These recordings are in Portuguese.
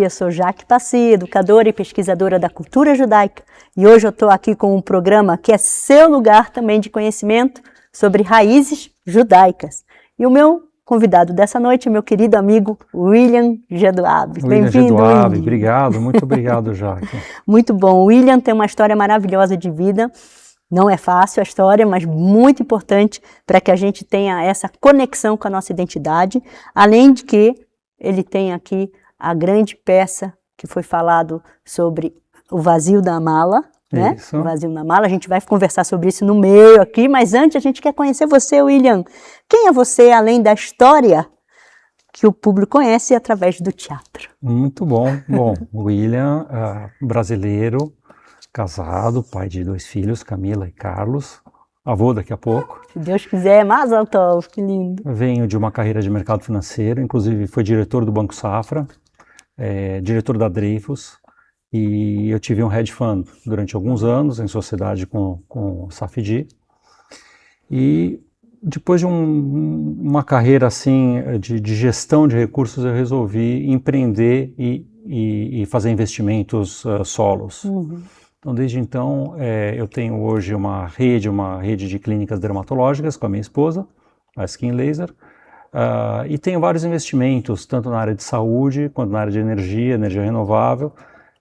noite, eu sou Jaque Passi, educadora e pesquisadora da cultura judaica, e hoje eu estou aqui com um programa que é seu lugar também de conhecimento sobre raízes judaicas. E o meu convidado dessa noite é meu querido amigo William Geduabe. Bem-vindo, William. Obrigado, muito obrigado, Jaque. Muito bom. O William tem uma história maravilhosa de vida. Não é fácil a história, mas muito importante para que a gente tenha essa conexão com a nossa identidade, além de que ele tem aqui a grande peça que foi falado sobre o vazio da mala, né? Isso. O vazio na mala. A gente vai conversar sobre isso no meio aqui, mas antes a gente quer conhecer você, William. Quem é você, além da história que o público conhece através do teatro? Muito bom. Bom, William, brasileiro, casado, pai de 2 filhos, Camila e Carlos, avô daqui a pouco. Se Deus quiser, mais alto, que lindo. Venho de uma carreira de mercado financeiro, inclusive fui diretor do Banco Safra, diretor da Dreyfus, e eu tive um hedge fund durante alguns anos em sociedade com o Safdie. E depois de uma carreira assim de gestão de recursos, eu resolvi empreender e fazer investimentos solos. Uhum. Então, desde então, eu tenho hoje uma rede de clínicas dermatológicas com a minha esposa, a Skin Laser, e tenho vários investimentos, tanto na área de saúde, quanto na área de energia renovável,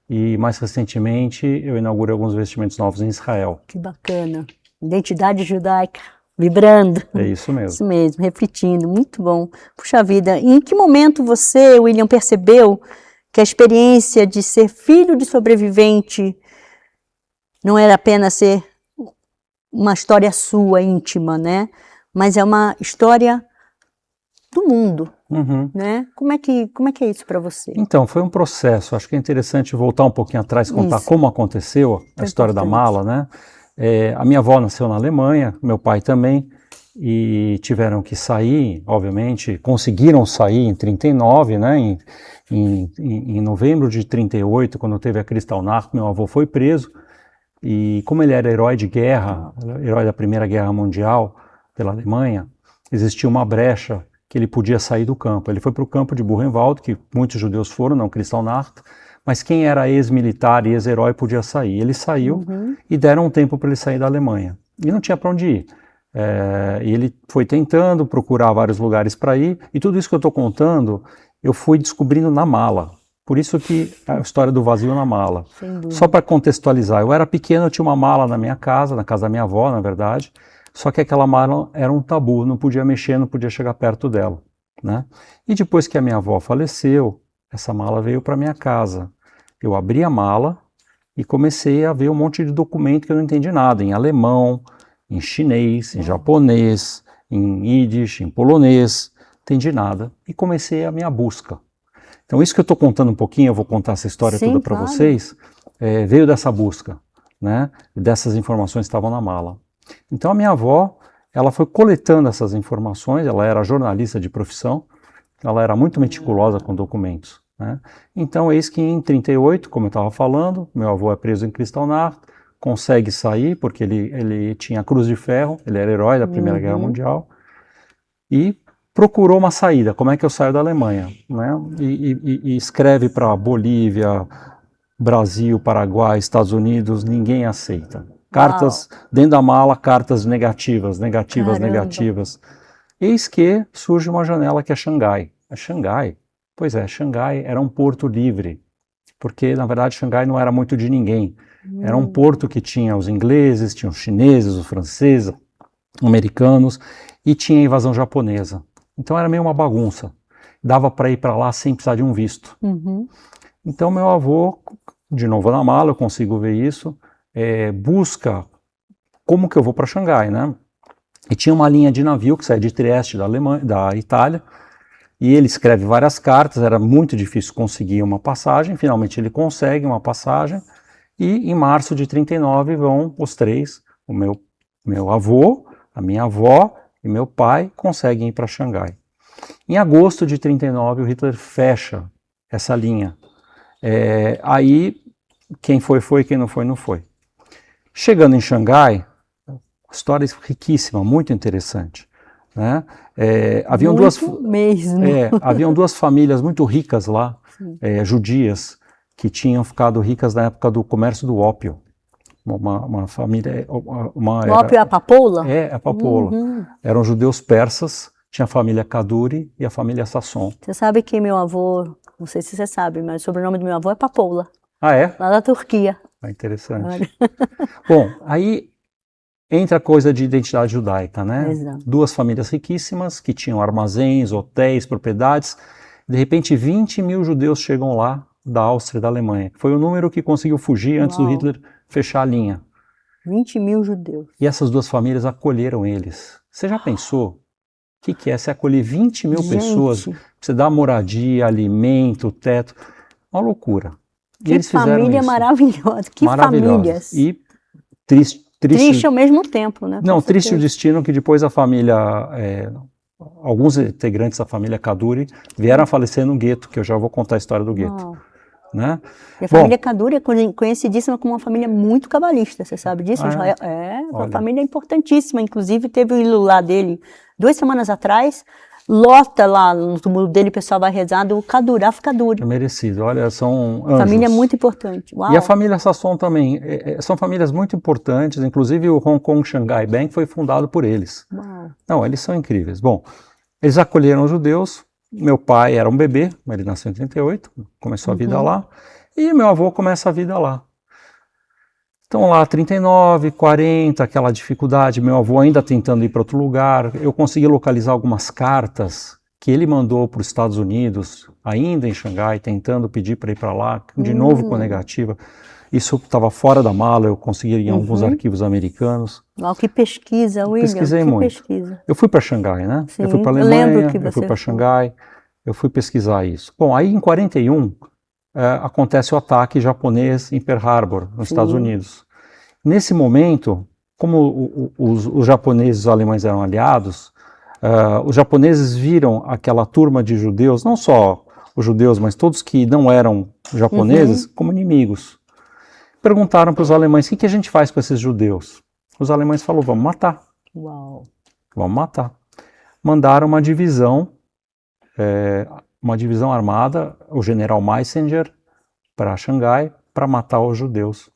e mais recentemente eu inaugurei alguns investimentos novos em Israel. Que bacana. Identidade judaica, vibrando. É isso mesmo. Isso mesmo, repetindo, muito bom. Puxa vida, e em que momento você, William, percebeu que a experiência de ser filho de sobrevivente não era apenas ser uma história sua, íntima, né? Mas é uma história do mundo, Uhum. né? Como é que é isso para você? Então, foi um processo. Acho que é interessante voltar um pouquinho atrás e contar Isso. como aconteceu a história da mala, né? A minha avó nasceu na Alemanha, meu pai também, e tiveram que sair, obviamente, conseguiram sair em 39, né? Em novembro de 38, quando teve a Kristallnacht, meu avô foi preso. E como ele era herói de guerra, herói da Primeira Guerra Mundial pela Alemanha, existia uma brecha que ele podia sair do campo. Ele foi para o campo de Buchenwald, que muitos judeus foram, não Kristallnacht, mas quem era ex-militar e ex-herói podia sair. Ele saiu e deram um tempo para ele sair da Alemanha. E não tinha para onde ir. E ele foi tentando procurar vários lugares para ir, e tudo isso que eu estou contando, eu fui descobrindo na mala. Por isso que a história do vazio na mala. Só para contextualizar, eu era pequeno, eu tinha uma mala na minha casa, na casa da minha avó, na verdade, só que aquela mala era um tabu, não podia mexer, não podia chegar perto dela, né? E depois que a minha avó faleceu, essa mala veio para minha casa. Eu abri a mala e comecei a ver um monte de documento que eu não entendi nada, em alemão, em chinês, em japonês, em yiddish, em polonês, não entendi nada. E comecei a minha busca. Então isso que eu estou contando um pouquinho, eu vou contar essa história toda para vocês, veio dessa busca, né? Dessas informações que estavam na mala. Então a minha avó, ela foi coletando essas informações, ela era jornalista de profissão, ela era muito meticulosa com documentos, né? Então eis que em 38, como eu estava falando, meu avô é preso em Kristallnacht, consegue sair porque ele tinha a Cruz de Ferro, ele era herói da Primeira Guerra Mundial, e procurou uma saída, como é que eu saio da Alemanha, né? E escreve para Bolívia, Brasil, Paraguai, Estados Unidos, ninguém aceita. Cartas dentro da mala, cartas negativas. Eis que surge uma janela que é Xangai. Xangai? Pois é, Xangai era um porto livre, porque na verdade Xangai não era muito de ninguém. Era um porto que tinha os ingleses, tinha os chineses, os franceses, americanos, e tinha invasão japonesa. Então era meio uma bagunça. Dava para ir para lá sem precisar de um visto. Então meu avô, de novo na mala, eu consigo ver isso, busca como que eu vou para Xangai, né? E tinha uma linha de navio que saía de Trieste, da Itália, e ele escreve várias cartas, era muito difícil conseguir uma passagem, finalmente ele consegue uma passagem, e em março de 39 vão os três, o meu avô, a minha avó e meu pai, conseguem ir para Xangai. Em agosto de 39 o Hitler fecha essa linha. Aí quem foi, quem não foi, não foi. Chegando em Xangai, história riquíssima, muito interessante. né? Haviam haviam duas famílias muito ricas lá, judias, que tinham ficado ricas na época do comércio do ópio. Uma família... O ópio é a papoula? É, a papoula. Eram judeus persas, tinha a família Kaduri e a família Sasson. Você sabe que meu avô, não sei se você sabe, mas o sobrenome do meu avô é Papoula. Ah, é? Lá da Turquia. Interessante. Bom, aí entra a coisa de identidade judaica, né? Exato. Duas famílias riquíssimas que tinham armazéns, hotéis, propriedades. De repente, 20 mil judeus chegam lá da Áustria e da Alemanha. Foi o número que conseguiu fugir antes do Hitler fechar a linha. 20 mil judeus. E essas duas famílias acolheram eles. Você já pensou? O que é você acolher 20 mil pessoas? Você dá moradia, alimento, teto. Uma loucura. Que eles família maravilhosa. Que famílias. E triste ao mesmo tempo, né? Não, triste o destino que depois a família, alguns integrantes da família Kaduri vieram a falecer no gueto, que eu já vou contar a história do gueto. Né? E a família Kaduri é conhecidíssima como uma família muito cabalista, você sabe disso? Israel uma família importantíssima, inclusive teve o Ilulá dele 2 semanas atrás, lota lá no túmulo dele, o pessoal vai rezar do Kaduraf Kaduri. É merecido, olha, são anjos. Família muito importante. Uau. E a família Sasson também, são famílias muito importantes, inclusive o Hong Kong Shanghai Bank foi fundado por eles. Uau. Não, eles são incríveis. Bom, eles acolheram os judeus. Meu pai era um bebê, ele nasceu em 38, começou a vida lá, e meu avô começa a vida lá. Então lá, 39, 40, aquela dificuldade, meu avô ainda tentando ir para outro lugar, eu consegui localizar algumas cartas que ele mandou para os Estados Unidos, ainda em Xangai, tentando pedir para ir para lá, de novo com negativa. Isso estava fora da mala, eu consegui ir em alguns arquivos americanos. Uau, que pesquisa, William. Pesquisei que muito. Pesquisa. Eu fui para Xangai, né? Sim, eu fui para a Alemanha, eu fui para Xangai, eu fui pesquisar isso. Bom, aí em 41 acontece o ataque japonês em Pearl Harbor, nos Estados Unidos. Nesse momento, como os japoneses e os alemães eram aliados, os japoneses viram aquela turma de judeus, não só os judeus, mas todos que não eram japoneses, como inimigos. Perguntaram para os alemães, o que a gente faz com esses judeus? Os alemães falaram, vamos matar. Uau. Vamos matar. Mandaram uma divisão armada, o general Messenger, para Xangai, para matar os judeus.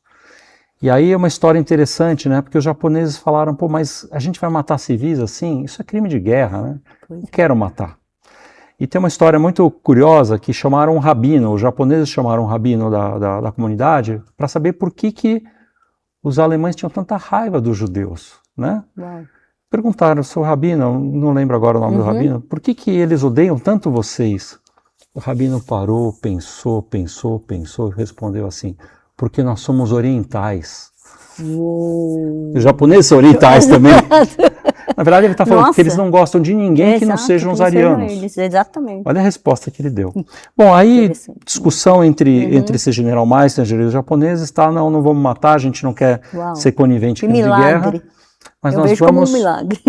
E aí é uma história interessante, né? Porque os japoneses falaram, pô, mas a gente vai matar civis assim? Isso é crime de guerra, né? Não quero matar. E tem uma história muito curiosa que chamaram um rabino, os japoneses chamaram um rabino da comunidade para saber por que os alemães tinham tanta raiva dos judeus, né? Uau. Perguntaram, seu rabino, não lembro agora o nome do rabino, por que eles odeiam tanto vocês? O rabino parou, pensou e respondeu assim, porque nós somos orientais. Uou. Os japoneses são orientais também. Na verdade, ele está falando que eles não gostam de ninguém que não sejam os arianos. Exatamente. Olha a resposta que ele deu. Bom, aí discussão entre esse general Messenger e os japoneses, tá? Não vamos matar, a gente não quer ser conivente com de guerra. Mas nós vamos, como um milagre.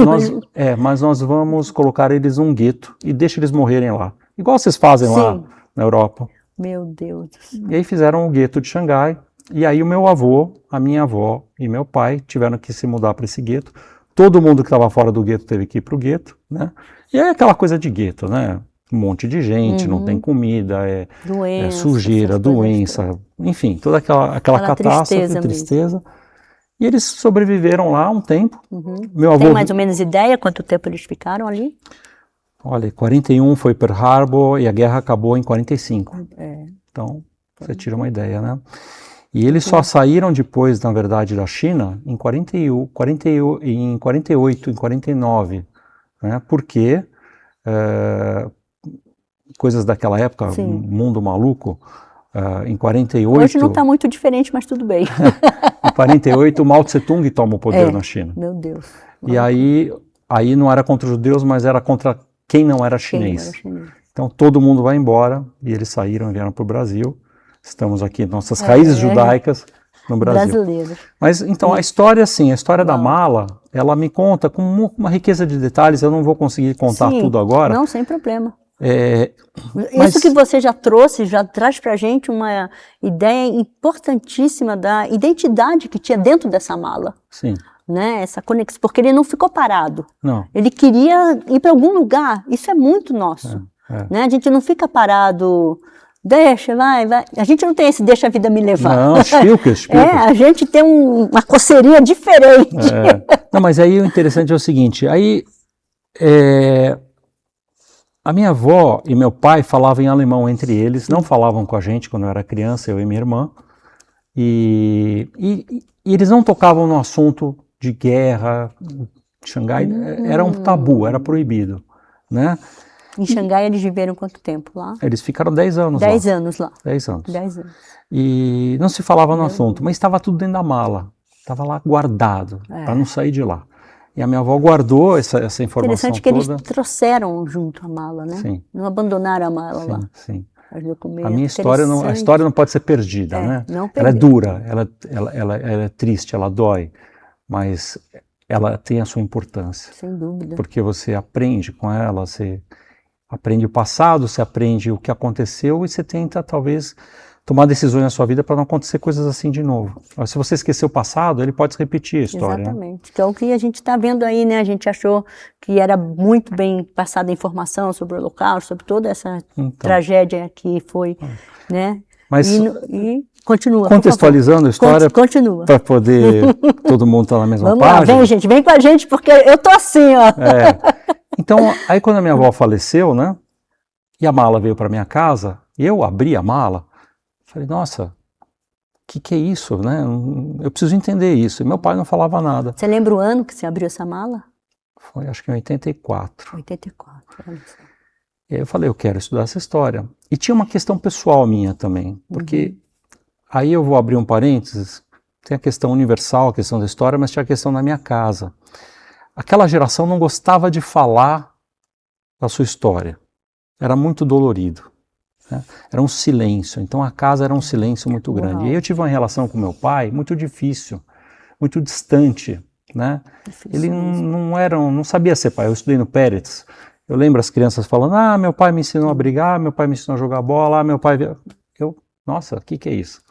Mas nós vamos colocar eles num gueto e deixa eles morrerem lá. Igual vocês fazem lá na Europa. Meu Deus. E aí fizeram o gueto de Xangai. E aí o meu avô, a minha avó e meu pai tiveram que se mudar para esse gueto. Todo mundo que estava fora do gueto teve que ir para o gueto, né? E é aquela coisa de gueto, né? Um monte de gente, não tem comida, doença, sujeira, doença, enfim, toda aquela catástrofe, tristeza. E eles sobreviveram lá um tempo. Meu avô... Tem mais ou menos ideia quanto tempo eles ficaram ali? Olha, 41 foi Pearl Harbor e a guerra acabou em 45. Então, você tira uma ideia, né? E eles só saíram depois, na verdade, da China em 48, em 49, né? Porque coisas daquela época, um mundo maluco, em 48... Hoje não está muito diferente, mas tudo bem. Em 48, o Mao Tse Tung toma o poder na China. Meu Deus. E aí não era contra os judeus, mas era contra quem não era chinês. Então todo mundo vai embora, e eles saíram e vieram para o Brasil. Estamos aqui, nossas raízes judaicas no Brasil. Brasileiro. Mas então a história, assim, a história da mala, ela me conta com uma riqueza de detalhes, eu não vou conseguir contar tudo agora. Não, sem problema. Mas... Isso que você já trouxe, já traz pra gente uma ideia importantíssima da identidade que tinha dentro dessa mala. Sim. né? Essa conexão, porque ele não ficou parado. Não. Ele queria ir para algum lugar. Isso é muito nosso, né? A gente não fica parado, deixa, vai. A gente não tem esse deixa a vida me levar. Não, explica. A gente tem uma coceirinha diferente. Não, mas aí o interessante é o seguinte, aí a minha avó e meu pai falavam em alemão entre eles, não falavam com a gente quando eu era criança, eu e minha irmã, e eles não tocavam no assunto de guerra, Xangai, era um tabu, era proibido, né? Em Xangai eles viveram quanto tempo lá? Eles ficaram 10 anos 10 lá. anos lá. 10 anos. 10 anos. E não se falava no assunto, mas estava tudo dentro da mala, estava lá guardado, para não sair de lá. E a minha avó guardou essa informação interessante que toda. eles trouxeram junto a mala, né? Sim. Não abandonaram a mala lá. Sim. A minha história não, a história não pode ser perdida, né? Não ela é dura, ela é triste, ela dói, mas ela tem a sua importância. Sem dúvida. Porque você aprende com ela, você aprende o passado, você aprende o que aconteceu e você tenta talvez tomar decisões na sua vida para não acontecer coisas assim de novo. Mas se você esquecer o passado, ele pode se repetir a história. Exatamente. Né? Que é o que a gente está vendo aí, né? A gente achou que era muito bem passada a informação sobre o Holocausto, sobre toda essa tragédia que foi, né? Mas e continua. Contextualizando a história, continua. Para poder todo mundo estar na mesma página. Vamos lá, vem gente, vem com a gente, porque eu tô assim, ó. Então, aí quando a minha avó faleceu, né? E a mala veio para minha casa, eu abri a mala. Falei, nossa, o que é isso, né? Eu preciso entender isso. E meu pai não falava nada. Você lembra o ano que você abriu essa mala? Foi, acho que em 84. 84, olha só. E aí eu falei, eu quero estudar essa história. E tinha uma questão pessoal minha também, porque aí eu vou abrir um parênteses, tem a questão universal, a questão da história, mas tinha a questão da minha casa. Aquela geração não gostava de falar da sua história. Era muito dolorido. Era um silêncio, então a casa era um silêncio muito grande. E aí eu tive uma relação com meu pai muito difícil, muito distante, né? Ele não sabia ser pai. Eu estudei no Pérez. Eu lembro as crianças falando, meu pai me ensinou a brigar, meu pai me ensinou a jogar bola, meu pai... Nossa, o que é isso?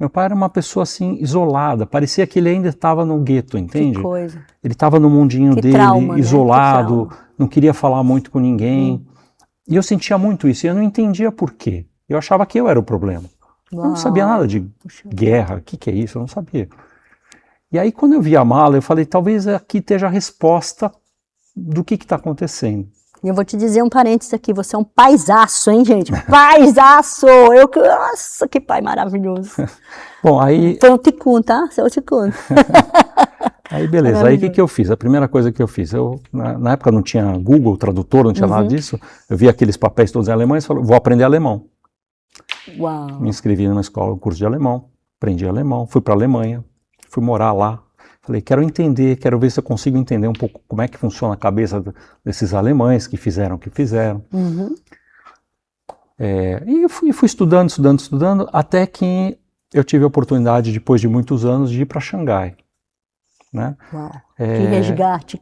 Meu pai era uma pessoa assim, isolada, parecia que ele ainda estava no gueto, entende? Que coisa. Ele estava no mundinho dele, trauma, isolado, não queria falar muito com ninguém. E eu sentia muito isso, e eu não entendia por quê. Eu achava que eu era o problema. Eu não sabia nada de guerra, o que é isso, eu não sabia. E aí quando eu vi a mala, eu falei, talvez aqui esteja a resposta do que está acontecendo. E eu vou te dizer um parênteses aqui, você é um paisaço, hein, gente? Paisaço! Nossa, que pai maravilhoso. Bom, aí... Foi um ticum, tá? Seu ticum. Aí beleza, aí o que eu fiz? A primeira coisa que eu fiz, na época não tinha Google Tradutor, não tinha nada disso, eu vi aqueles papéis todos em alemão e falei, vou aprender alemão. Uau. Me inscrevi numa escola, um curso de alemão, aprendi alemão, fui para a Alemanha, fui morar lá. Falei, quero entender, quero ver se eu consigo entender um pouco como é que funciona a cabeça desses alemães que fizeram o que fizeram. E eu fui estudando, até que eu tive a oportunidade, depois de muitos anos, de ir para Xangai. Né? Uau,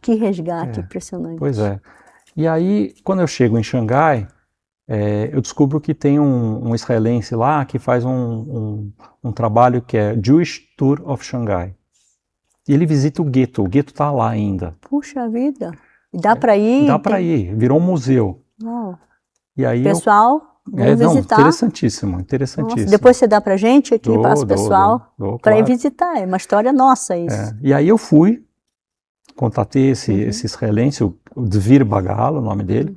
que resgate, impressionante. Pois é. E aí, quando eu chego em Xangai, eu descubro que tem um israelense lá que faz um trabalho que é Jewish Tour of Xangai. E ele visita o gueto está lá ainda. Puxa vida, e dá para ir? Dá para ir, virou um museu. Uau. E aí pessoal, vamos visitar. Interessantíssimo. Nossa, depois você dá pra gente aqui, passa o pessoal, para ir visitar, é uma história nossa isso. E aí eu fui, contatei esse israelense, o Dvir Bagal, o nome dele,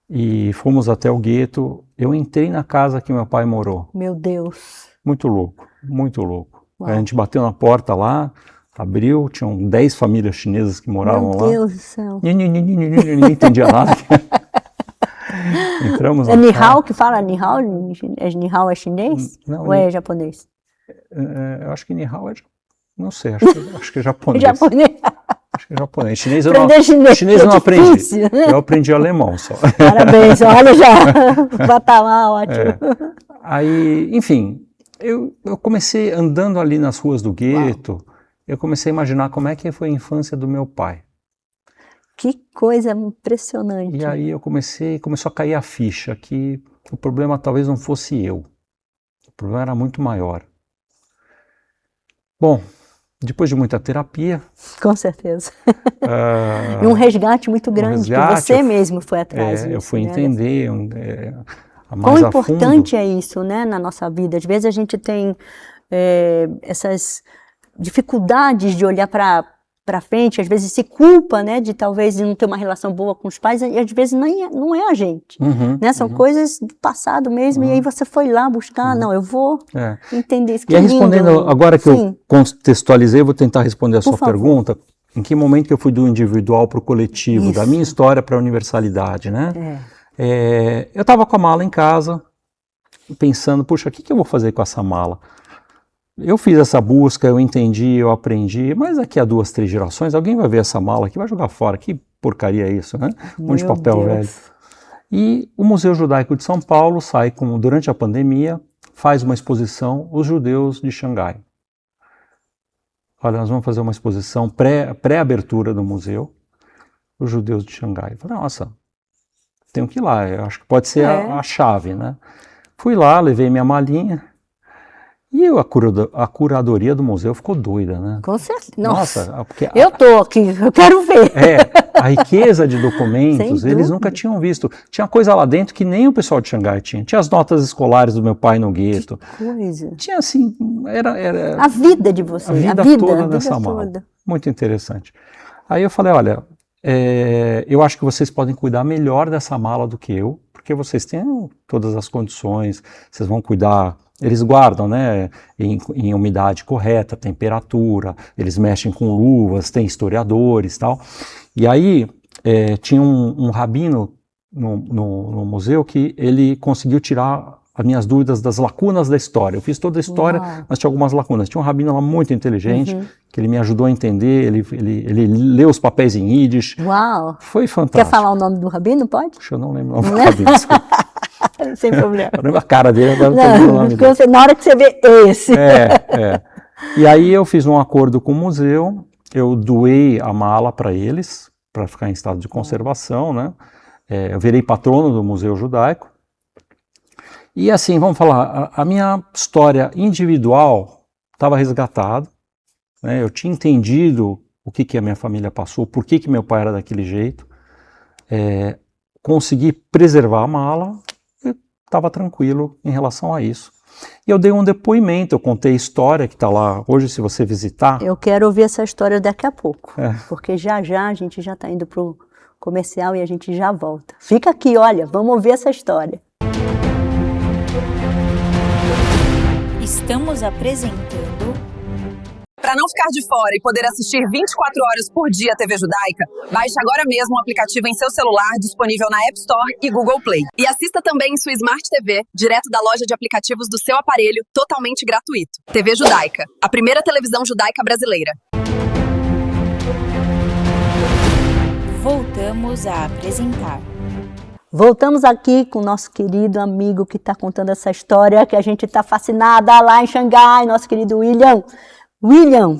e fomos até o gueto. Eu entrei na casa que meu pai morou. Meu Deus. Muito louco, muito louco. Uau. A gente bateu na porta lá, abriu, tinham 10 famílias chinesas que moravam lá. Meu Deus do céu. Ninguém entendia nada. Entramos é Nihao que fala? Nihao? Nihao é chinês? Não, ou é japonês? Eu acho que Nihao é... Não sei, acho que é japonês. Japonês. Acho que é japonês. Chinês eu não aprendi. Difícil, né? Eu aprendi alemão só. Parabéns, olha já. Tá lá, ótimo. Aí, enfim, eu comecei andando ali nas ruas do gueto, eu comecei a imaginar como é que foi a infância do meu pai. Que coisa impressionante. E aí começou a cair a ficha que o problema talvez não fosse eu. O problema era muito maior. Bom, depois de muita terapia... Com certeza. E um resgate muito grande, que você mesmo foi atrás disso. Eu fui entender mais quão importante é isso, né, na nossa vida. Às vezes a gente tem essas dificuldades de olhar para frente, às vezes se culpa, né, de talvez não ter uma relação boa com os pais, e às vezes não é a gente, né, são coisas do passado mesmo, e aí você foi lá buscar, não, eu vou entender isso. E aí, respondendo, agora que eu contextualizei, eu vou tentar responder a sua pergunta, em que momento que eu fui do individual para o coletivo, da minha história para a universalidade, né? Eu estava com a mala em casa, pensando, puxa, o que eu vou fazer com essa mala? Eu fiz essa busca, eu entendi, eu aprendi, mas daqui a 2, 3 gerações, alguém vai ver essa mala aqui, vai jogar fora. Que porcaria é isso, né? Um monte de papel velho. E o Museu Judaico de São Paulo sai, durante a pandemia, faz uma exposição, Os Judeus de Xangai. Olha, nós vamos fazer uma exposição pré-abertura do museu, Os Judeus de Xangai. Eu falei, nossa, tenho que ir lá, eu acho que pode ser a chave, né? Fui lá, levei minha malinha, e a curadoria do museu ficou doida, né? Com certeza. Nossa, porque eu tô aqui, eu quero ver. A riqueza de documentos, eles nunca tinham visto. Tinha coisa lá dentro que nem o pessoal de Xangai tinha. Tinha as notas escolares do meu pai no gueto. Que coisa. Tinha assim, era... A vida de vocês. A vida toda nessa mala. Muito interessante. Aí eu falei, olha, eu acho que vocês podem cuidar melhor dessa mala do que eu, porque vocês têm todas as condições, vocês vão cuidar... Eles guardam, né, em umidade correta, temperatura, eles mexem com luvas, tem historiadores e tal. E aí tinha um rabino no museu que ele conseguiu tirar as minhas dúvidas das lacunas da história. Eu fiz toda a história, mas tinha algumas lacunas. Tinha um rabino lá muito inteligente, que ele me ajudou a entender, ele leu os papéis em Yiddish. Uau! Foi fantástico. Quer falar o nome do rabino, pode? Puxa, eu não lembro o nome do rabino, desculpa. Sem problema. Eu lembro a cara dele, agora não o nome dele. Na hora que você vê esse. E aí eu fiz um acordo com o museu, eu doei a mala para eles, para ficar em estado de conservação, né? Eu virei patrono do Museu Judaico. E assim, vamos falar, a minha história individual estava resgatada, né? Eu tinha entendido o que a minha família passou, por que meu pai era daquele jeito, consegui preservar a mala, estava tranquilo em relação a isso. E eu dei um depoimento, eu contei a história que está lá hoje, se você visitar. Eu quero ouvir essa história daqui a pouco, porque já a gente já está indo para o comercial e a gente já volta. Fica aqui, olha, vamos ouvir essa história. Estamos apresentando... Para não ficar de fora e poder assistir 24 horas por dia a TV Judaica, baixe agora mesmo o aplicativo em seu celular, disponível na App Store e Google Play. E assista também em sua Smart TV, direto da loja de aplicativos do seu aparelho, totalmente gratuito. TV Judaica, a primeira televisão judaica brasileira. Voltamos a apresentar. Voltamos aqui com o nosso querido amigo que está contando essa história, que a gente está fascinada lá em Xangai, nosso querido William. William,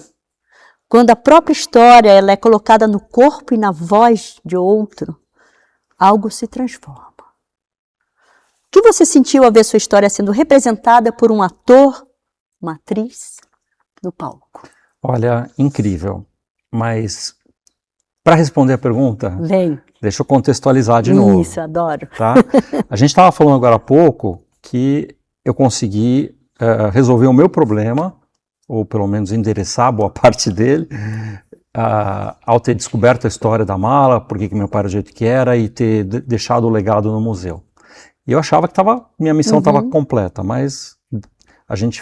quando a própria história ela é colocada no corpo e na voz de outro, algo se transforma. O que você sentiu ao ver sua história sendo representada por um ator, uma atriz no palco? Olha, incrível. Mas, para responder a pergunta, deixa eu contextualizar de novo. Isso, adoro. Tá? A gente estava falando agora há pouco que eu consegui resolver o meu problema, ou pelo menos endereçar boa parte dele, ao ter descoberto a história da mala, por que meu pai era do jeito que era, e ter deixado o legado no museu. E eu achava que minha missão estava completa, mas a gente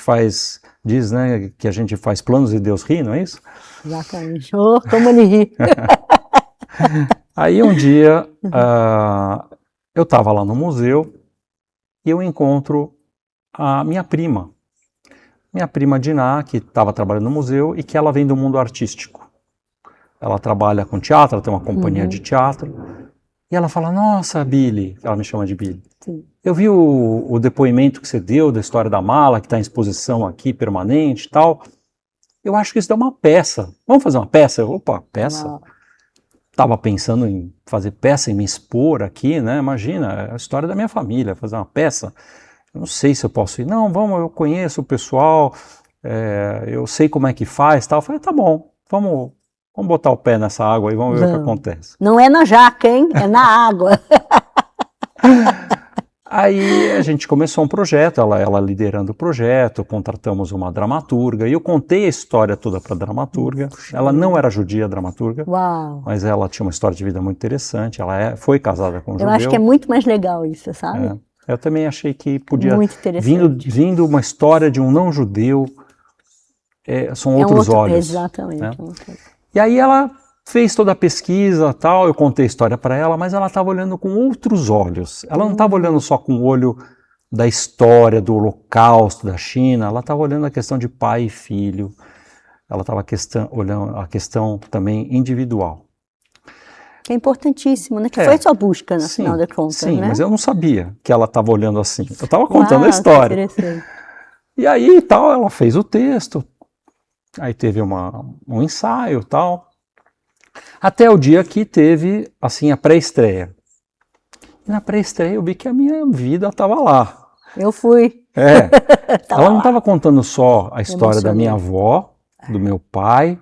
diz, né, que a gente faz planos e Deus ri, não é isso? Exatamente. Oh, como ele ri. Aí um dia, eu estava lá no museu, e eu encontro a minha prima Diná, que estava trabalhando no museu e que ela vem do mundo artístico. Ela trabalha com teatro, ela tem uma companhia de teatro. E ela fala, nossa, Billy, ela me chama de Billy. Sim. Eu vi o depoimento que você deu da história da mala, que está em exposição aqui, permanente e tal. Eu acho que isso dá uma peça. Vamos fazer uma peça? Opa, peça? Estava pensando em fazer peça e me expor aqui, né? Imagina, é a história da minha família, fazer uma peça. Eu não sei se eu posso ir. Não, vamos, eu conheço o pessoal, eu sei como é que faz, tal. Eu falei, tá bom, vamos botar o pé nessa água aí, vamos ver o que acontece. Não é na jaca, hein? É na água. Aí a gente começou um projeto, ela liderando o projeto, contratamos uma dramaturga, e eu contei a história toda para a dramaturga. Ela não era judia, a dramaturga, Uau! mas ela tinha uma história de vida muito interessante, ela foi casada com um judeu. Eu acho que é muito mais legal isso, sabe? Eu também achei que podia, muito interessante. vindo uma história de um não-judeu, são outros olhos. Exatamente. Né? E aí ela fez toda a pesquisa, tal, eu contei a história para ela, mas ela estava olhando com outros olhos. Ela não estava olhando só com o olho da história, do Holocausto, da China, ela estava olhando a questão de pai e filho, ela estava olhando a questão também individual. Que é importantíssimo, né? Que foi sua busca, no final das contas, sim, né? mas eu não sabia que ela estava olhando assim. Eu estava contando a história. Que interessante. E aí, tal, ela fez o texto, aí teve um ensaio, tal, até o dia que teve, assim, a pré-estreia. E na pré-estreia eu vi que a minha vida estava lá. Eu fui. Ela não estava contando só a história da minha avó, do meu pai,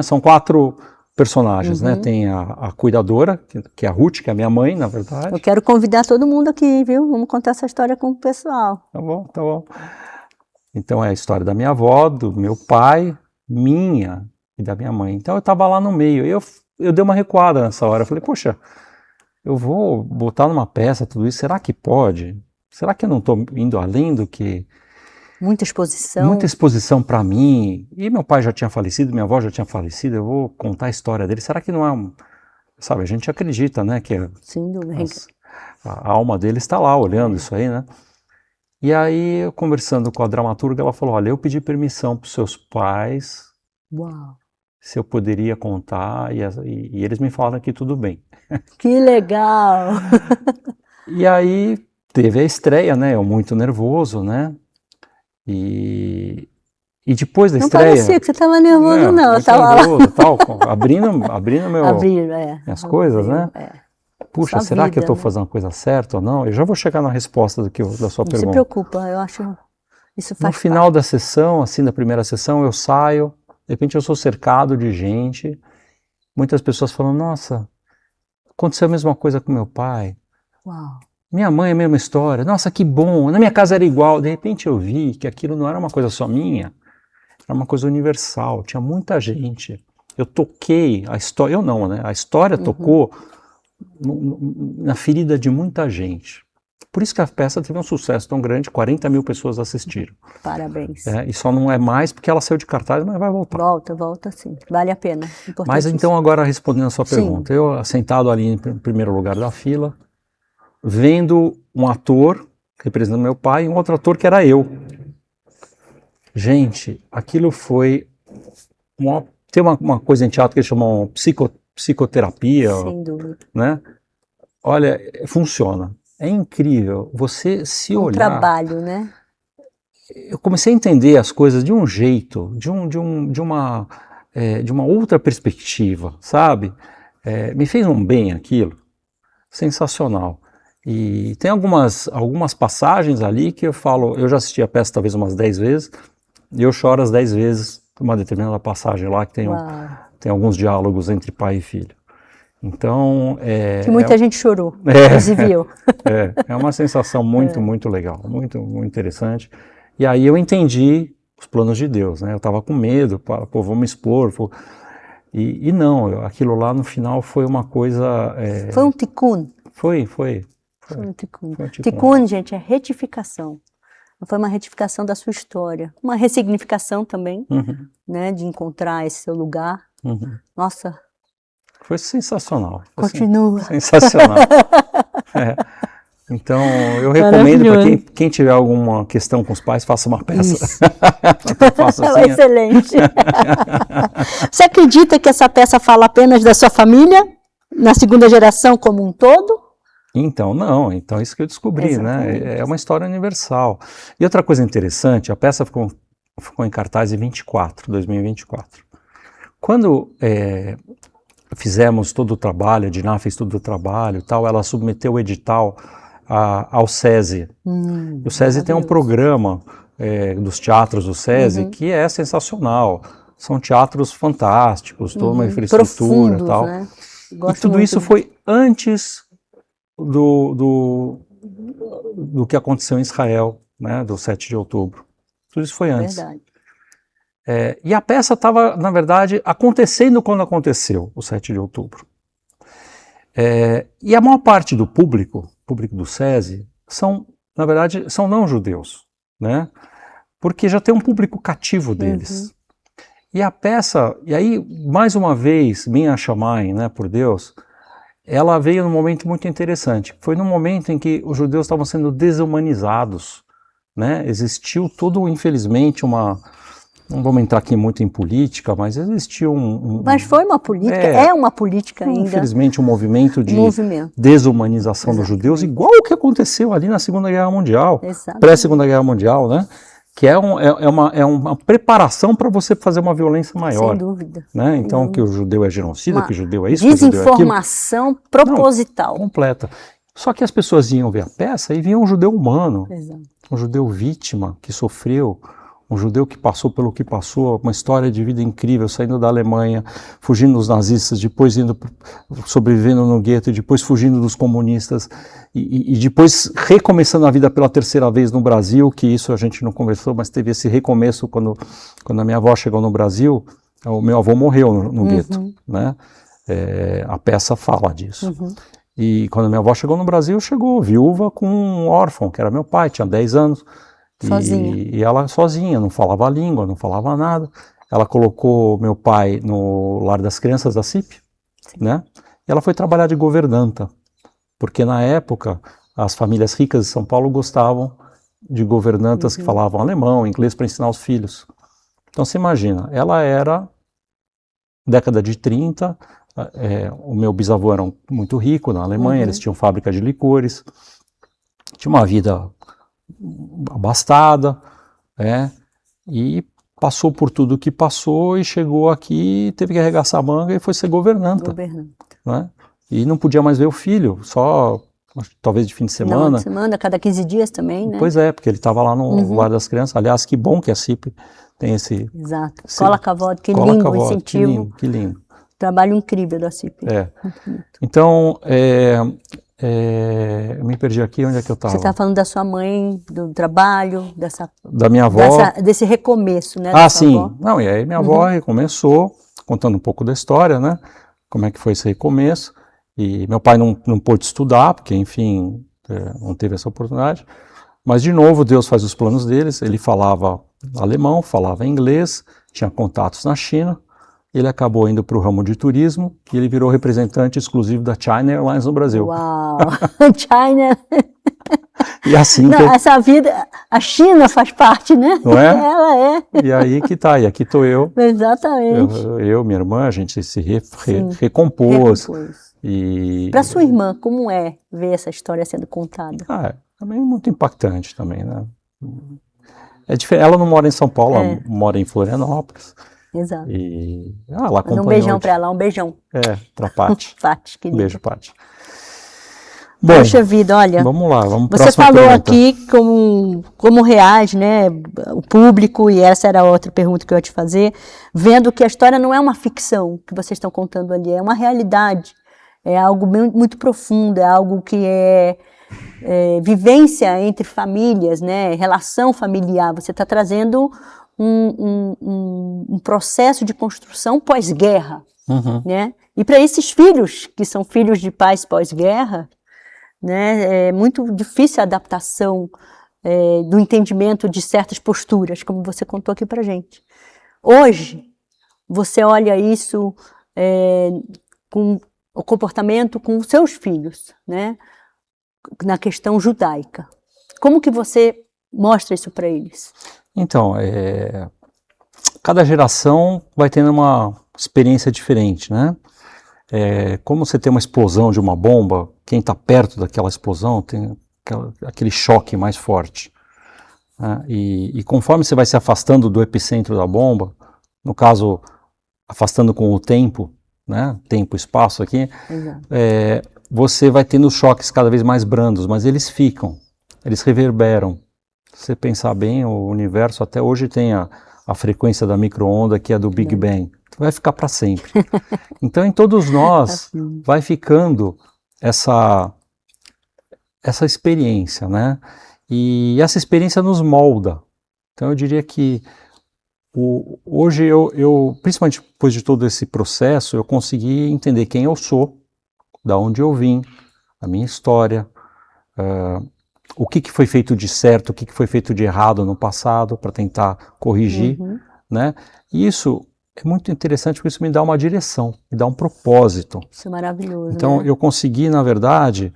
são 4 personagens, né? Tem a cuidadora, que é a Ruth, que é a minha mãe, na verdade. Eu quero convidar todo mundo aqui, viu? Vamos contar essa história com o pessoal. Tá bom, tá bom. Então é a história da minha avó, do meu pai, minha e da minha mãe. Então eu estava lá no meio. Eu dei uma recuada nessa hora. Eu falei, poxa, eu vou botar numa peça tudo isso, será que pode? Será que eu não estou indo além do que... Muita exposição. Muita exposição para mim. E meu pai já tinha falecido, minha avó já tinha falecido, eu vou contar a história dele. Será que não é Sabe, a gente acredita, né, que Sem dúvida. A alma dele está lá olhando isso aí, né? E aí, eu conversando com a dramaturga, ela falou, olha, eu pedi permissão para os seus pais, Uau. se eu poderia contar, e eles me falaram que tudo bem. Que legal! E aí, teve a estreia, né, eu muito nervoso, né, e depois da estreia... Não parecia que você estava nervoso, não, eu estava nervoso, tal, abrindo minhas coisas, né? Puxa, Sua será vida, que eu estou né? fazendo a coisa certa ou não? Eu já vou chegar na resposta da sua pergunta. Não se preocupa, eu acho isso faz No final da sessão, assim, da primeira sessão, eu saio, de repente eu sou cercado de gente, muitas pessoas falam, nossa, aconteceu a mesma coisa com meu pai, Uau. minha mãe é a mesma história, nossa, que bom, na minha casa era igual. De repente eu vi que aquilo não era uma coisa só minha, era uma coisa universal, tinha muita gente. Eu toquei a história, eu não, né? A história tocou na ferida de muita gente. Por isso que a peça teve um sucesso tão grande, 40 mil pessoas assistiram. Parabéns. E só não é mais porque ela saiu de cartaz, mas vai voltar. Volta sim. Vale a pena. Mas então agora respondendo a sua pergunta, eu sentado ali em primeiro lugar da fila, vendo um ator representando meu pai e um outro ator que era eu. Gente, aquilo foi... Tem uma coisa em teatro que eles chamam psicoterapia. Sem dúvida. Né? Olha, funciona. É incrível. Você se olhar... trabalho, né? Eu comecei a entender as coisas de um jeito, de uma outra perspectiva, sabe? Me fez um bem aquilo. Sensacional. E tem algumas passagens ali que eu falo, eu já assisti a peça talvez umas 10 vezes, e eu choro as 10 vezes uma determinada passagem lá que tem alguns diálogos entre pai e filho. Então... que muita gente chorou, inclusive eu. É uma sensação muito legal, muito interessante. E aí eu entendi os planos de Deus, né? Eu estava com medo, pô, vou me expor. E não, aquilo lá no final foi uma coisa... Foi um tikkun. Foi um tikkun. Foi um tikkun. Tikkun, gente, é retificação. Foi uma retificação da sua história. Uma ressignificação também, né? De encontrar esse seu lugar. Nossa... Foi sensacional. Continua. Sensacional. Então, eu recomendo para quem tiver alguma questão com os pais, faça uma peça. Assim, excelente. Você acredita que essa peça fala apenas da sua família, na segunda geração como um todo? Então, não. Então, isso que eu descobri, exatamente, né? É uma história universal. E outra coisa interessante, a peça ficou em cartaz em 2024. Quando... fizemos todo o trabalho, a Diná fez todo o trabalho e tal, ela submeteu o edital ao SESI. O SESI tem um programa dos teatros do SESI, que é sensacional. São teatros fantásticos, toda uma infraestrutura e tal. Né? E tudo isso foi antes do que aconteceu em Israel, né, do 7 de outubro. Tudo isso foi antes. Verdade. E a peça estava, na verdade, acontecendo quando aconteceu o 7 de outubro. E a maior parte do público do SESI, na verdade, são não-judeus, né? Porque já tem um público cativo deles. E a peça, e aí, mais uma vez, Minha Shamayim, né, por Deus, ela veio num momento muito interessante. Foi num momento em que os judeus estavam sendo desumanizados, né? Existiu todo, infelizmente, não vamos entrar aqui muito em política, mas existiu Mas foi uma política, é uma política ainda. Infelizmente, um movimento de desumanização dos judeus, igual o que aconteceu ali na Segunda Guerra Mundial, pré-Segunda Guerra Mundial, né? Que é uma preparação para você fazer uma violência maior. Sem dúvida. Né? Então, que o judeu é genocida, que o judeu é isso, que o judeu é aquilo. Desinformação proposital. Não, completa. Só que as pessoas iam ver a peça e viam um judeu humano, um judeu vítima, que sofreu, um judeu que passou pelo que passou, uma história de vida incrível, saindo da Alemanha, fugindo dos nazistas, depois sobrevivendo no gueto, e depois fugindo dos comunistas, e depois recomeçando a vida pela terceira vez no Brasil, que isso a gente não conversou, mas teve esse recomeço quando a minha avó chegou no Brasil, o meu avô morreu no gueto, né? A peça fala disso. E quando a minha avó chegou no Brasil, chegou viúva com um órfão, que era meu pai, tinha 10 anos, sozinha. E ela sozinha, não falava a língua, não falava nada. Ela colocou meu pai no lar das crianças da CIP, né? E ela foi trabalhar de governanta, porque na época as famílias ricas de São Paulo gostavam de governantas que falavam alemão, inglês para ensinar os filhos. Então você imagina, ela era década de 30, o meu bisavô era muito rico na Alemanha, eles tinham fábrica de licores, tinha uma vida abastada, e passou por tudo que passou e chegou aqui, teve que arregaçar a manga e foi ser governanta. Né? E não podia mais ver o filho, só talvez de fim de semana. Não, de semana, cada 15 dias também, né? Pois é, porque ele estava lá no lar das crianças. Aliás, que bom que a CIP tem esse... Exato. Cola Cavote, que lindo o incentivo. Que lindo. Trabalho incrível da CIP. Então, eu me perdi aqui, onde é que eu estava? Você está falando da sua mãe, do trabalho, da minha avó. Desse recomeço, né? Sim. Avó. Não, e aí minha avó recomeçou, contando um pouco da história, né? Como é que foi esse recomeço. E meu pai não pôde estudar, porque, enfim, não teve essa oportunidade. Mas, de novo, Deus faz os planos deles. Ele falava alemão, falava inglês, tinha contatos na China. Ele acabou indo para o ramo de turismo e ele virou representante exclusivo da China Airlines no Brasil. Uau! China! E assim essa vida, a China faz parte, né? Não é? Ela é. E aí que tá, e aqui estou eu. Exatamente. Minha irmã, a gente se recompôs. Para sua irmã, como é ver essa história sendo contada? Também muito impactante também, né? Ela não mora em São Paulo, ela mora em Florianópolis. Exato. E ela acompanhou. Um beijão para ela, um beijão. Pra Paty. Paty, querida. Beijo, Paty. Bom, poxa vida, olha. Vamos lá, vamos Você falou aqui como reage, né, o público, e essa era a outra pergunta que eu ia te fazer, vendo que a história não é uma ficção que vocês estão contando ali, é uma realidade, é algo muito profundo, é algo que é vivência entre famílias, né, relação familiar. Você está trazendo um processo de construção pós-guerra, né? E para esses filhos, que são filhos de pais pós-guerra, né, é muito difícil a adaptação do entendimento de certas posturas, como você contou aqui para gente. Hoje, você olha isso com o comportamento com os seus filhos, né, na questão judaica. Como que você mostra isso para eles? Então, cada geração vai tendo uma experiência diferente, né? Como você tem uma explosão de uma bomba, quem está perto daquela explosão tem aquele choque mais forte. Né? E conforme você vai se afastando do epicentro da bomba, no caso, afastando com o tempo, né? Tempo e espaço aqui, você vai tendo choques cada vez mais brandos, mas eles ficam, eles reverberam. Se você pensar bem, o universo até hoje tem a frequência da micro-onda, que é do Big Bang. Vai ficar para sempre. Então, em todos nós, vai ficando essa experiência, né? E essa experiência nos molda. Então, eu diria que hoje, eu, principalmente depois de todo esse processo, eu consegui entender quem eu sou, da onde eu vim, a minha história, o que foi feito de certo, o que foi feito de errado no passado, para tentar corrigir, né? E isso é muito interessante, porque isso me dá uma direção, me dá um propósito. Isso é maravilhoso, Então, né? eu consegui, na verdade,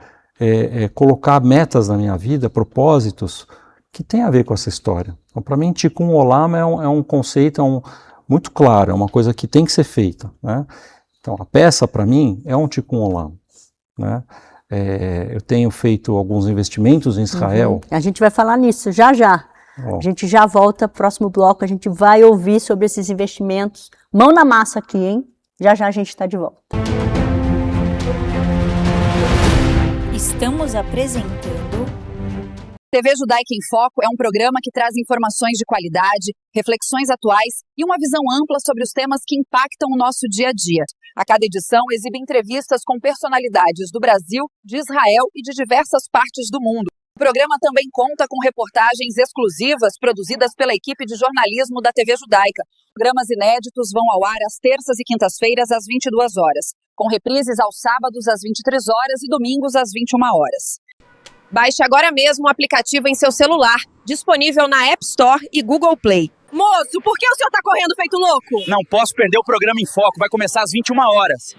colocar metas na minha vida, propósitos, que tem a ver com essa história. Então, para mim, Tikkun Olam é um conceito muito claro, é uma coisa que tem que ser feita, né? Então, a peça, para mim, é um Tikkun Olam, né? Eu tenho feito alguns investimentos em Israel. A gente vai falar nisso já já. A gente já volta, próximo bloco, a gente vai ouvir sobre esses investimentos. Mão na massa aqui, hein? Já já a gente está de volta. Estamos apresentando TV Judaica em Foco é um programa que traz informações de qualidade, reflexões atuais e uma visão ampla sobre os temas que impactam o nosso dia a dia. A cada edição exibe entrevistas com personalidades do Brasil, de Israel e de diversas partes do mundo. O programa também conta com reportagens exclusivas produzidas pela equipe de jornalismo da TV Judaica. Programas inéditos vão ao ar às terças e quintas-feiras às 22 horas, com reprises aos sábados às 23 horas e domingos às 21 horas. Baixe agora mesmo o aplicativo em seu celular, disponível na App Store e Google Play. Moço, por que o senhor tá correndo feito louco? Não posso perder o programa em Foco, vai começar às 21 horas.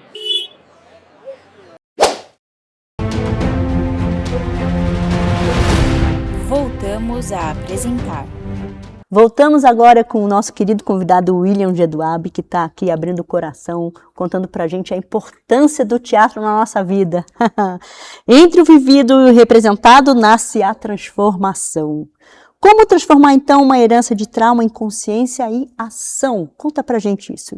voltamos a apresentar. Voltamos agora com o nosso querido convidado William Geduab, que está aqui abrindo o coração, contando para a gente a importância do teatro na nossa vida. Entre o vivido e o representado nasce a transformação. Como transformar, então, uma herança de trauma em consciência e ação? Conta pra gente isso.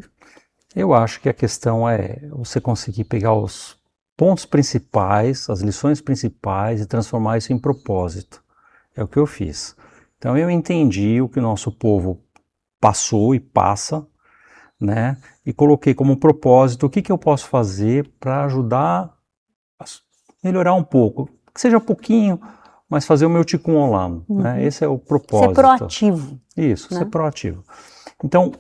Eu acho que a questão é você conseguir pegar os pontos principais, as lições principais e transformar isso em propósito. É o que eu fiz. Então eu entendi o que o nosso povo passou e passa, né? E coloquei como propósito o que eu posso fazer para ajudar a melhorar um pouco, que seja pouquinho, mas fazer o meu Tikkun Olam, né? Esse é o propósito. Ser proativo. Isso, né? Ser proativo. Então,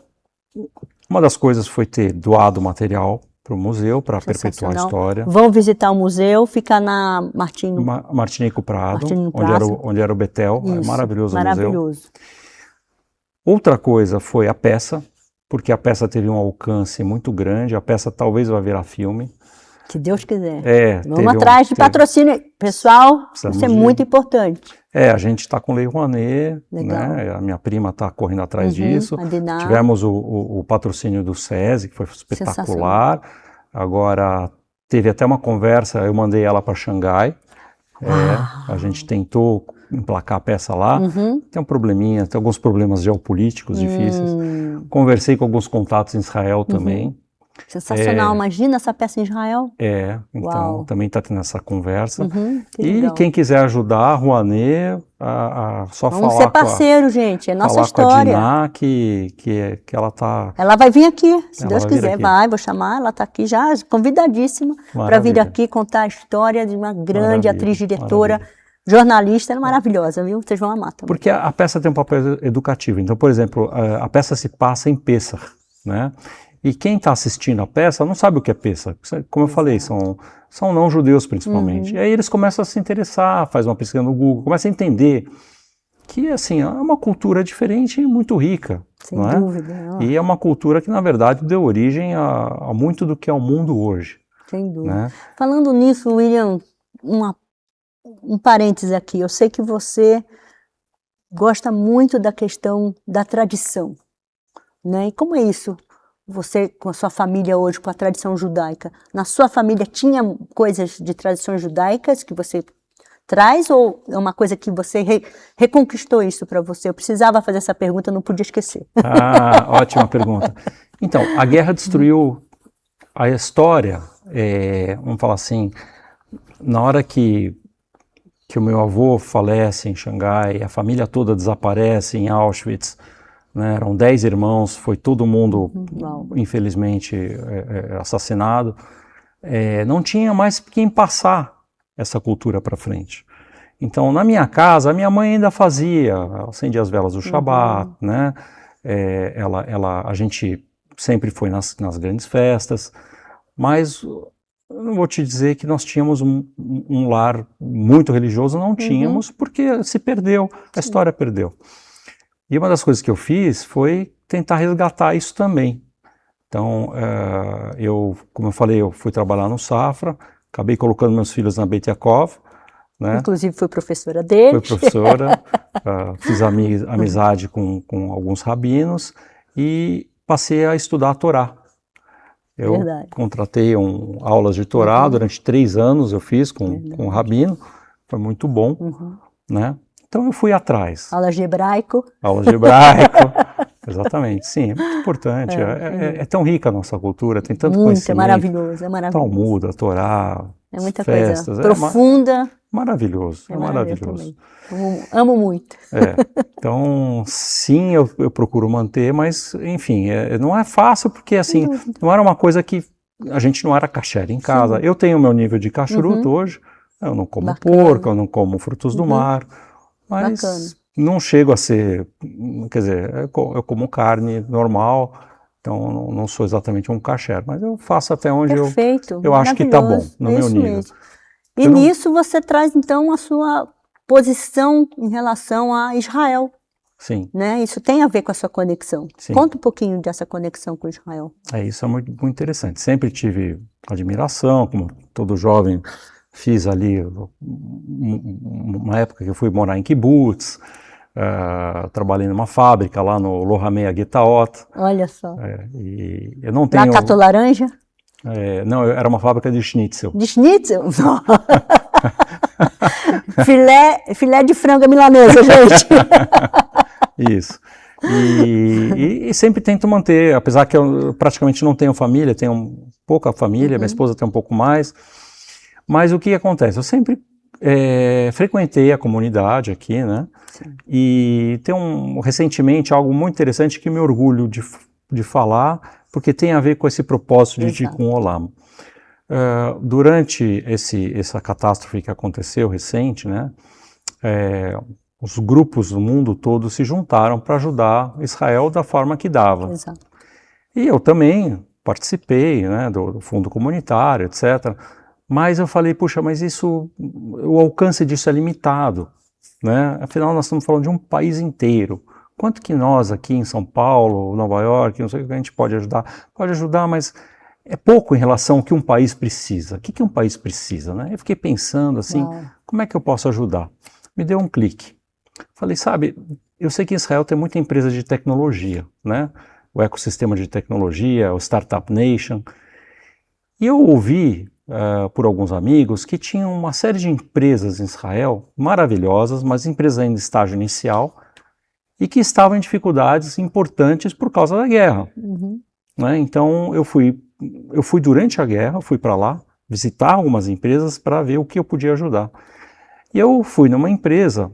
uma das coisas foi ter doado material para o museu, para perpetuar a história. Vão visitar o museu, fica na Martinico Prado, Prado. onde era o Betel. Isso, É maravilhoso o museu. maravilhoso. Outra coisa foi a peça, porque a peça teve um alcance muito grande, a peça talvez vai virar filme. Se Deus quiser. Vamos atrás de patrocínio. Pessoal, isso é muito importante. A gente está com Lei Rouanet, né? A minha prima está correndo atrás disso. Tivemos o patrocínio do SESI, que foi espetacular. Agora, teve até uma conversa, eu mandei ela para Xangai. A gente tentou emplacar a peça lá. Tem um probleminha, tem alguns problemas geopolíticos difíceis. Conversei com alguns contatos em Israel também. Sensacional, imagina essa peça em Israel. Então Uau. Também está tendo essa conversa. E legal. Quem quiser ajudar a Rouanet, só Vamos falar ser parceiro, gente, é nossa história. Com a Diná, que ela está... Ela vai vir aqui, se Ela Deus vai vir quiser, aqui. vou chamar, ela está aqui já, convidadíssima para vir aqui contar a história de uma grande atriz, diretora, jornalista, maravilhosa, viu? Vocês vão amar também. Porque a peça tem um papel educativo. Então, por exemplo, a peça se passa em Pessach, né? E quem está assistindo a peça não sabe o que é Pessach. Como eu falei, são não-judeus principalmente. E aí eles começam a se interessar, faz uma pesquisa no Google, começam a entender que assim, é uma cultura diferente e muito rica. Sem não é? dúvida. E é uma cultura que, na verdade, deu origem a muito do que é o mundo hoje. Sem dúvida. Né? Falando nisso, William, um parêntese aqui. Eu sei que você gosta muito da questão da tradição. Né? E como é isso? Você, com a sua família hoje, com a tradição judaica, na sua família tinha coisas de tradições judaicas que você traz ou é uma coisa que você reconquistou isso para você? Eu precisava fazer essa pergunta, não podia esquecer. Ótima pergunta. Então, a guerra destruiu a história, vamos falar assim, na hora que que o meu avô falece em Xangai, a família toda desaparece em Auschwitz, né? Eram 10 irmãos, foi todo mundo, infelizmente, assassinado. Não tinha mais quem passar essa cultura para frente. Então, na minha casa, a minha mãe ainda fazia, acendia as velas do Shabat, né? A gente sempre foi nas grandes festas, mas eu não vou te dizer que nós tínhamos um lar muito religioso, não tínhamos, porque se perdeu, a história perdeu. E uma das coisas que eu fiz foi tentar resgatar isso também. Então, como eu falei, eu fui trabalhar no Safra, acabei colocando meus filhos na Beit Yaakov, né? Inclusive foi professora dele. Fui professora, fiz amizade com alguns rabinos e passei a estudar a Torá. Eu contratei aulas de Torá durante 3 anos, eu fiz com um rabino, foi muito bom, né? Então eu fui atrás. Aulas de hebraico. Aulas de hebraico, exatamente, sim, é muito importante. É tão rica a nossa cultura, tem tanto conhecimento. É maravilhoso, é maravilhoso. Talmud, a Torá, é muita festas, coisa profunda. Maravilhoso, é maravilhoso. Amo muito. Então, sim, eu procuro manter, mas, enfim, não é fácil porque, assim, não era uma coisa que a gente não era kasher em casa. Eu tenho o meu nível de kashrut hoje, eu não como porco, eu não como frutos do mar, mas não chego a ser, quer dizer, eu como carne normal, então não sou exatamente um kasher, mas eu faço até onde eu acho que está bom, no meu nível. Mesmo. E nisso você traz, então, a sua posição em relação a Israel. Sim. Né? Isso tem a ver com a sua conexão. Sim. Conta um pouquinho dessa conexão com Israel. Isso é muito, muito interessante. Sempre tive admiração, como todo jovem fiz ali, uma época que eu fui morar em kibbutz, trabalhei numa fábrica lá no Lohamei Agitaot. Olha só. E eu não tenho... Na Cato Laranja? Não, era uma fábrica de schnitzel. De schnitzel? filé de franga milanesa, gente. Isso. E sempre tento manter, apesar que eu praticamente não tenho família, tenho pouca família, minha esposa tem um pouco mais. Mas o que acontece? Eu sempre frequentei a comunidade aqui, né? Sim. E tem recentemente algo muito interessante que me orgulho de falar, porque tem a ver com esse propósito de Tikkun Olam. Durante essa catástrofe que aconteceu recente, né, os grupos do mundo todo se juntaram para ajudar Israel da forma que dava. Exato. E eu também participei, né, do fundo comunitário, etc. Mas eu falei, puxa, mas o alcance disso é limitado, né? Afinal, nós estamos falando de um país inteiro. Quanto que nós aqui em São Paulo, Nova York, não sei o que a gente pode ajudar? Pode ajudar, mas é pouco em relação ao que um país precisa. O que um país precisa, né? Eu fiquei pensando assim, como é que eu posso ajudar? Me deu um clique. Falei, sabe, eu sei que em Israel tem muita empresa de tecnologia, né? O ecossistema de tecnologia, o Startup Nation. E eu ouvi por alguns amigos que tinham uma série de empresas em Israel, maravilhosas, mas empresas ainda em estágio inicial, e que estavam em dificuldades importantes por causa da guerra. Né? Então eu fui durante a guerra, fui para lá, visitar algumas empresas para ver o que eu podia ajudar. E eu fui numa empresa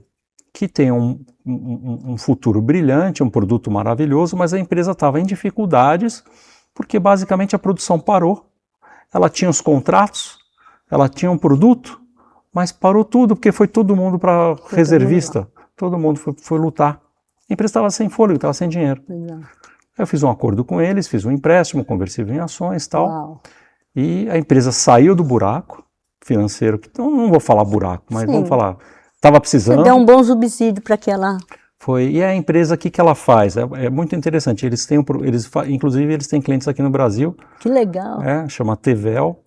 que tem um futuro brilhante, um produto maravilhoso, mas a empresa estava em dificuldades porque basicamente a produção parou. Ela tinha os contratos, ela tinha um produto, mas parou tudo porque foi todo mundo para reservista, todo mundo foi lutar. A empresa estava sem fôlego, estava sem dinheiro. Eu fiz um acordo com eles, fiz um empréstimo, conversível em ações e tal. E a empresa saiu do buraco financeiro, então não vou falar buraco, mas vamos falar, estava precisando. Você deu um bom subsídio para aquela... Foi, e a empresa, o que ela faz? É muito interessante, inclusive eles têm clientes aqui no Brasil. Que legal. Chama Tevel,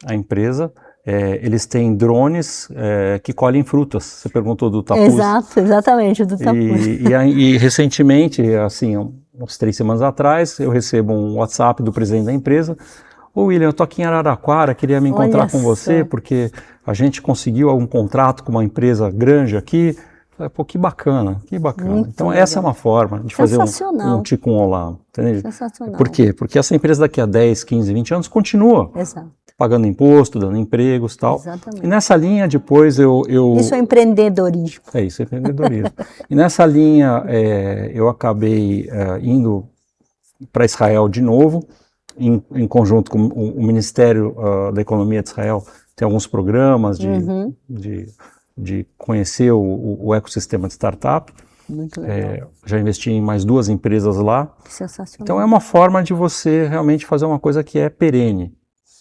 a empresa. Eles têm drones que colhem frutas. Você perguntou do Tapuz. Exato, exatamente, do Tapuz. E recentemente, assim, uns 3 semanas atrás, eu recebo um WhatsApp do presidente da empresa. Ô William, eu tô aqui em Araraquara, queria me encontrar com você, porque a gente conseguiu um contrato com uma empresa grande aqui. Pô, que bacana, que bacana. Muito então legal. Essa é uma forma de fazer um Tikkun Olam. Entendeu? Sensacional. Por quê? Porque essa empresa daqui a 10, 15, 20 anos continua. Exato. pagando imposto, dando empregos e tal. Exatamente. E nessa linha, depois Isso é empreendedorismo. É isso, é empreendedorismo. E nessa linha, eu acabei indo para Israel de novo, em conjunto com o Ministério da Economia de Israel. Tem alguns programas de conhecer o ecossistema de startup. Muito legal. Já investi em mais 2 empresas lá. Sensacional. Então é uma forma de você realmente fazer uma coisa que é perene,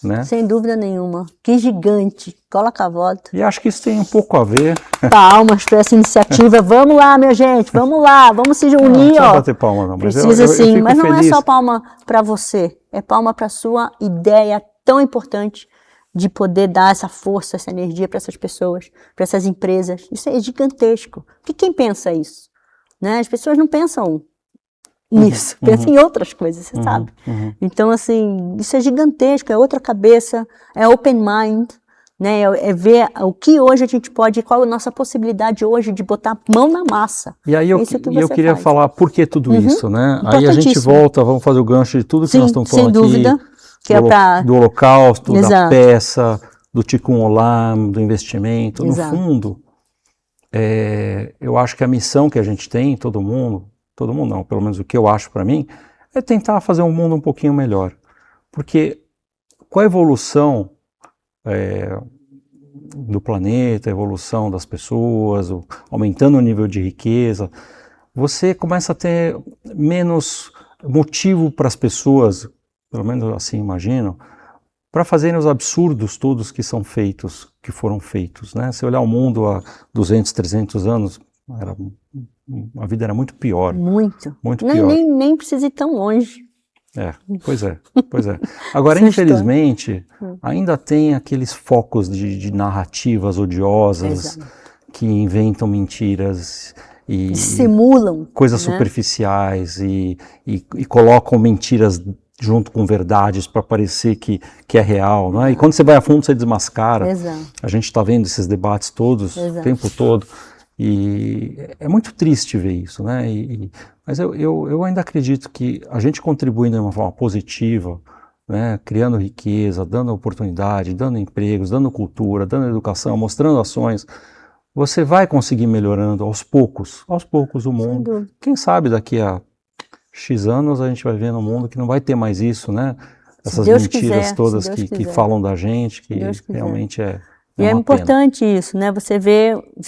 né? Sem dúvida nenhuma. Que gigante. Coloca a volta. E acho que isso tem um pouco a ver. Palmas para essa iniciativa. Vamos lá, minha gente. Vamos lá. Vamos se unir, Não precisa ó. bater palma, não. Mas Precisa eu sim. fico Mas não feliz. é só palma para você. É palma para sua ideia tão importante de poder dar essa força, essa energia para essas pessoas, para essas empresas. Isso é gigantesco. Porque quem pensa isso? Né? As pessoas não pensam nisso, pensam em outras coisas, você sabe. Então, assim, isso é gigantesco, é outra cabeça, é open mind, né? É ver o que hoje a gente pode, qual a nossa possibilidade hoje de botar mão na massa. E aí eu queria falar por que tudo isso, né? Aí a gente volta, vamos fazer o gancho de tudo que nós estamos falando sem dúvida, aqui, que é pra... do holocausto, da Exato. peça, do Tikkun Olam, do investimento. Exato. No fundo, eu acho que a missão que a gente tem, todo mundo não, pelo menos o que eu acho para mim, é tentar fazer um mundo um pouquinho melhor. Porque com a evolução do planeta, a evolução das pessoas, aumentando o nível de riqueza, você começa a ter menos motivo para as pessoas, pelo menos assim imagino, para fazerem os absurdos todos que foram feitos, né? Se olhar o mundo há 200, 300 anos, a vida era muito pior. Muito pior. Nem precisa ir tão longe. Pois é. Agora, infelizmente, ainda tem aqueles focos de narrativas odiosas que inventam mentiras e simulam coisas né? superficiais e colocam mentiras junto com verdades para parecer que é real, não é? E quando você vai a fundo, você desmascara. Exato. A gente está vendo esses debates todos o tempo todo. E é muito triste ver isso, né? Mas eu ainda acredito que a gente contribuindo de uma forma positiva, né? Criando riqueza, dando oportunidade, dando empregos, dando cultura, dando educação, mostrando ações, você vai conseguir melhorando aos poucos o mundo. Quem sabe daqui a X anos a gente vai ver no mundo que não vai ter mais isso, né? Essas mentiras todas que falam da gente, que realmente é... E é importante isso, né? Você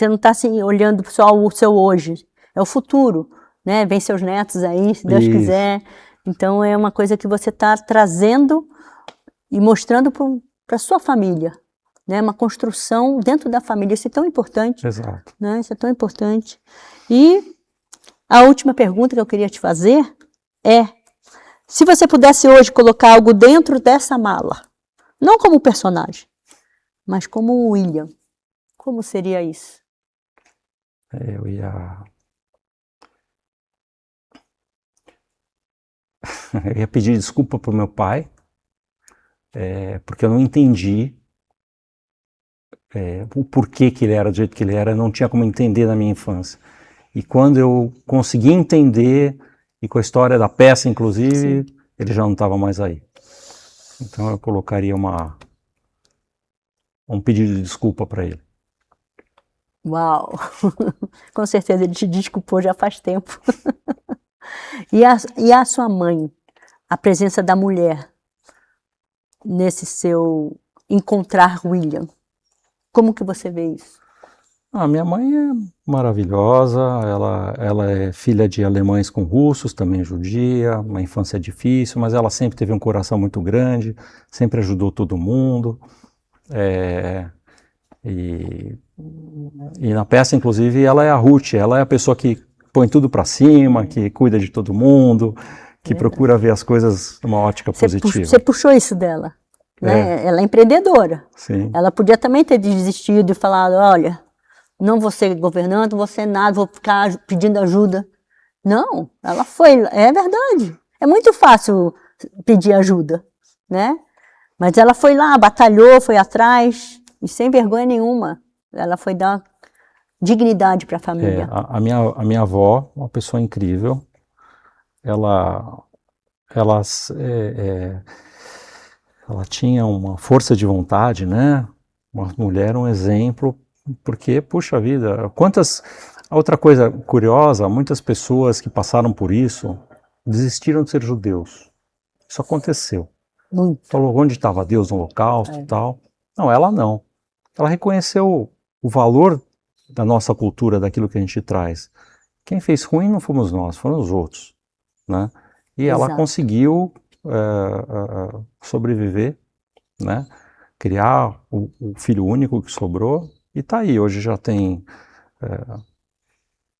não está assim, olhando só o seu hoje, é o futuro, né? Vem seus netos aí, se Deus quiser. Então é uma coisa que você está trazendo e mostrando para a sua família, né? Uma construção dentro da família, isso é tão importante. Exato. Né? Isso é tão importante. E a última pergunta que eu queria te fazer é, se você pudesse hoje colocar algo dentro dessa mala, não como personagem, mas como o William, como seria isso? Eu ia pedir desculpa para o meu pai, porque eu não entendi o porquê que ele era do jeito que ele era, eu não tinha como entender na minha infância. E quando eu consegui entender, e com a história da peça inclusive, ele já não estava mais aí. Então eu colocaria um pedido de desculpa para ele. Uau! Com certeza ele te desculpou já faz tempo. E a sua mãe? A presença da mulher nesse seu encontrar William? Como que você vê isso? Minha mãe é maravilhosa, ela é filha de alemães com russos, também judia, uma infância difícil, mas ela sempre teve um coração muito grande, sempre ajudou todo mundo. E na peça, inclusive, ela é a Ruth, ela é a pessoa que põe tudo para cima, que cuida de todo mundo, que procura ver as coisas numa ótica positiva. Você puxou isso dela, né? Ela é empreendedora. Sim. Ela podia também ter desistido e falado, olha, não vou ser governante, vou ser nada, vou ficar pedindo ajuda. Não, ela foi, é verdade. É muito fácil pedir ajuda, né? Mas ela foi lá, batalhou, foi atrás, e sem vergonha nenhuma. Ela foi dar dignidade para a família. A minha avó, uma pessoa incrível, ela ela tinha uma força de vontade, né? Uma mulher, um exemplo, porque, puxa vida, outra coisa curiosa, muitas pessoas que passaram por isso desistiram de ser judeus. Isso aconteceu. Muito. Falou onde estava Deus no holocausto e tal. Não, ela não. Ela reconheceu o valor da nossa cultura, daquilo que a gente traz. Quem fez ruim não fomos nós, foram os outros, né? E ela Exato. conseguiu sobreviver, né? Criar o filho único que sobrou e está aí. Hoje já tem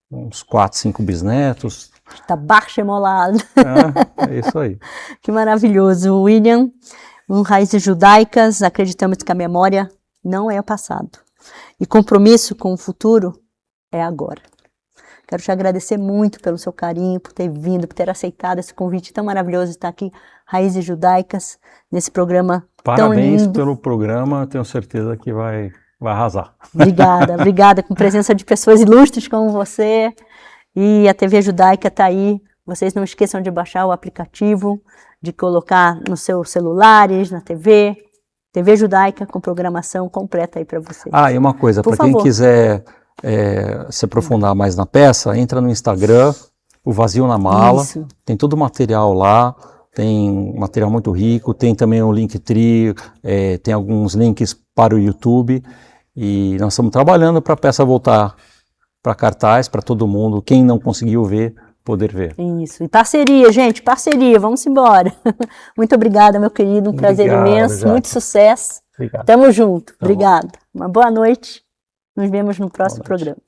uns 4, 5 bisnetos. Está baixo emolado. É isso aí. Que maravilhoso. William, Raízes Judaicas, acreditamos que a memória não é o passado. E compromisso com o futuro é agora. Quero te agradecer muito pelo seu carinho, por ter vindo, por ter aceitado esse convite tão maravilhoso de estar aqui, Raízes Judaicas, nesse programa tão lindo. Parabéns pelo programa, tenho certeza que vai arrasar. Obrigada, com presença de pessoas ilustres como você. E a TV Judaica está aí. Vocês não esqueçam de baixar o aplicativo, de colocar nos seus celulares, na TV. TV Judaica com programação completa aí para vocês. E uma coisa, para quem quiser se aprofundar mais na peça, entra no Instagram, o Vazio na Mala. Isso. Tem todo o material lá, tem material muito rico, tem também o Linktree, tem alguns links para o YouTube. E nós estamos trabalhando para a peça voltar para cartaz, para todo mundo, quem não conseguiu ver, poder ver. Isso, e parceria, gente, parceria, vamos embora. Muito obrigada, meu querido, um prazer imenso, muito sucesso. Obrigado. Tamo junto, obrigada. Uma boa noite, nos vemos no próximo programa.